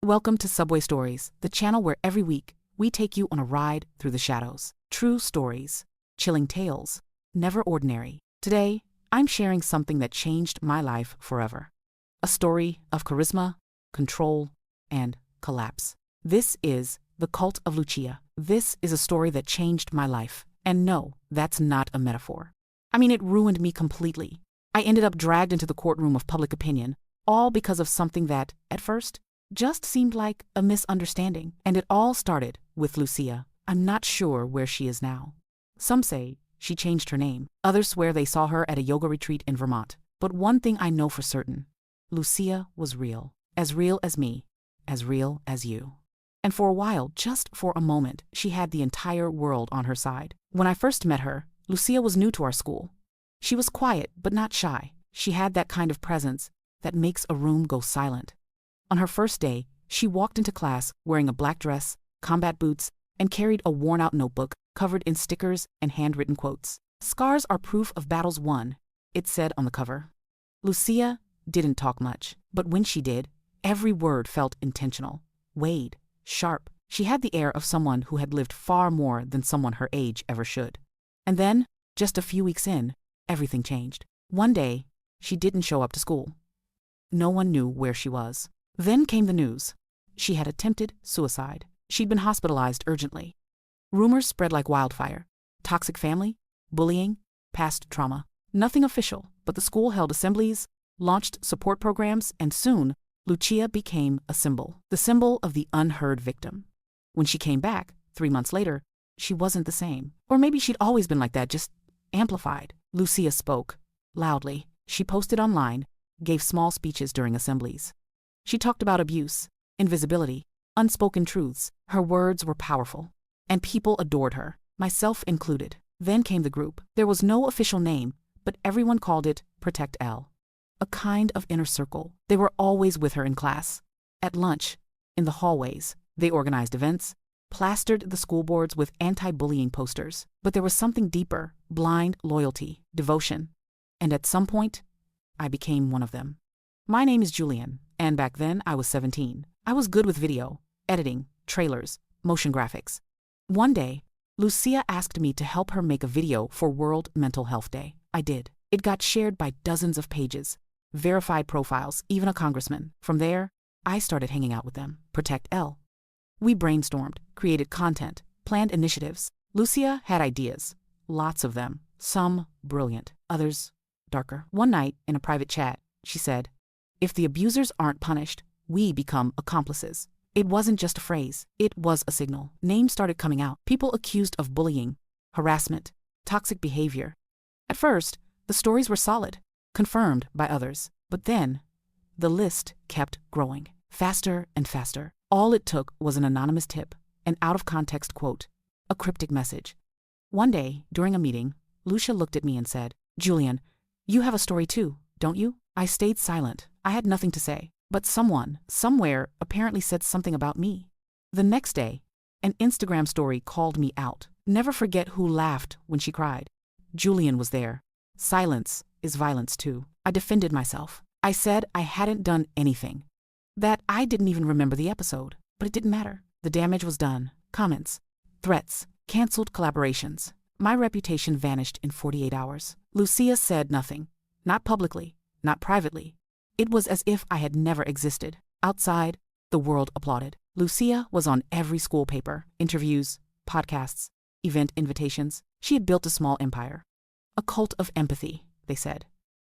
Welcome to Subway Stories, the channel where every week we take you on a ride through the shadows. True stories, chilling tales, never ordinary. Today, I'm sharing something that changed my life forever. A story of charisma, control, and collapse. This is The Cult of Lucia. This is a story that changed my life. And no, that's not a metaphor. I mean, it ruined me completely. I ended up dragged into the courtroom of public opinion, all because of something that, at first, just seemed like a misunderstanding. And it all started with Lucia. I'm not sure where she is now. Some say she changed her name. Others swear they saw her at a yoga retreat in Vermont. But one thing I know for certain, Lucia was real as me, as real as you. And for a while, just for a moment, she had the entire world on her side. When I first met her, Lucia was new to our school. She was quiet, but not shy. She had that kind of presence that makes a room go silent. On her first day, she walked into class wearing a black dress, combat boots, and carried a worn-out notebook covered in stickers and handwritten quotes. "Scars are proof of battles won," it said on the cover. Lucia didn't talk much, but when she did, every word felt intentional, weighed, sharp. She had the air of someone who had lived far more than someone her age ever should. And then, just a few weeks in, everything changed. One day, she didn't show up to school. No one knew where she was. Then came the news. She had attempted suicide. She'd been hospitalized urgently. Rumors spread like wildfire. Toxic family, bullying, past trauma. Nothing official, but the school held assemblies, launched support programs, and soon, Lucia became a symbol. The symbol of the unheard victim. When she came back, 3 months later, she wasn't the same. Or maybe she'd always been like that, just amplified. Lucia spoke, loudly. She posted online, gave small speeches during assemblies. She talked about abuse, invisibility, unspoken truths. Her words were powerful. And people adored her, myself included. Then came the group. There was no official name, but everyone called it Protect L. A kind of inner circle. They were always with her in class, at lunch, in the hallways. They organized events, plastered the school boards with anti-bullying posters. But there was something deeper, blind loyalty, devotion. And at some point, I became one of them. My name is Julian, and back then I was 17. I was good with video, editing, trailers, motion graphics. One day, Lucia asked me to help her make a video for World Mental Health Day. I did. It got shared by dozens of pages, verified profiles, even a congressman. From there, I started hanging out with them. Protect L. We brainstormed, created content, planned initiatives. Lucia had ideas, lots of them, some brilliant, others darker. One night, in a private chat, she said, "If the abusers aren't punished, we become accomplices." It wasn't just a phrase, it was a signal. Names started coming out, people accused of bullying, harassment, toxic behavior. At first, the stories were solid, confirmed by others. But then, the list kept growing, faster and faster. All it took was an anonymous tip, an out-of-context quote, a cryptic message. One day, during a meeting, Lucia looked at me and said, "Julian, you have a story too, don't you?" I stayed silent. I had nothing to say. But someone, somewhere, apparently said something about me. The next day, an Instagram story called me out. Never forget who laughed when she cried. Julian was there. Silence is violence too. I defended myself. I said I hadn't done anything. That I didn't even remember the episode. But it didn't matter. The damage was done. Comments, threats, canceled collaborations. My reputation vanished in 48 hours. Lucia said nothing. Not publicly. Not privately. It was as if I had never existed. Outside, the world applauded. Lucia was on every school paper, interviews, podcasts, event invitations. She had built a small empire. A cult of empathy, they said.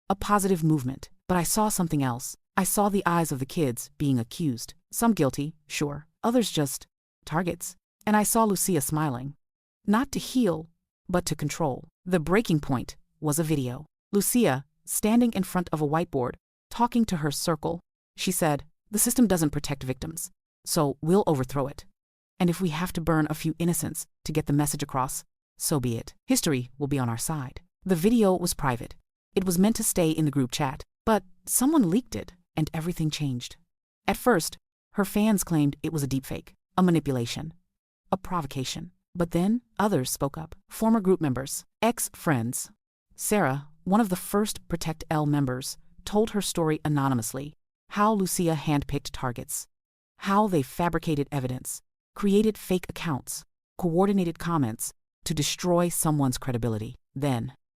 A positive movement. But I saw something else. I saw the eyes of the kids being accused. Some guilty, sure. Others just targets. And I saw Lucia smiling. Not to heal, but to control. The breaking point was a video. Lucia, standing in front of a whiteboard, talking to her circle. She said, "The system doesn't protect victims, so we'll overthrow it. And if we have to burn a few innocents to get the message across, so be it. History will be on our side." The video was private. It was meant to stay in the group chat, but someone leaked it, and everything changed. At first, her fans claimed it was a deepfake, a manipulation, a provocation. But then others spoke up. Former group members, ex-friends. Sarah, one of the first Protect L members, told her story anonymously, how Lucia handpicked targets, how they fabricated evidence, created fake accounts, coordinated comments to destroy someone's credibility. Then,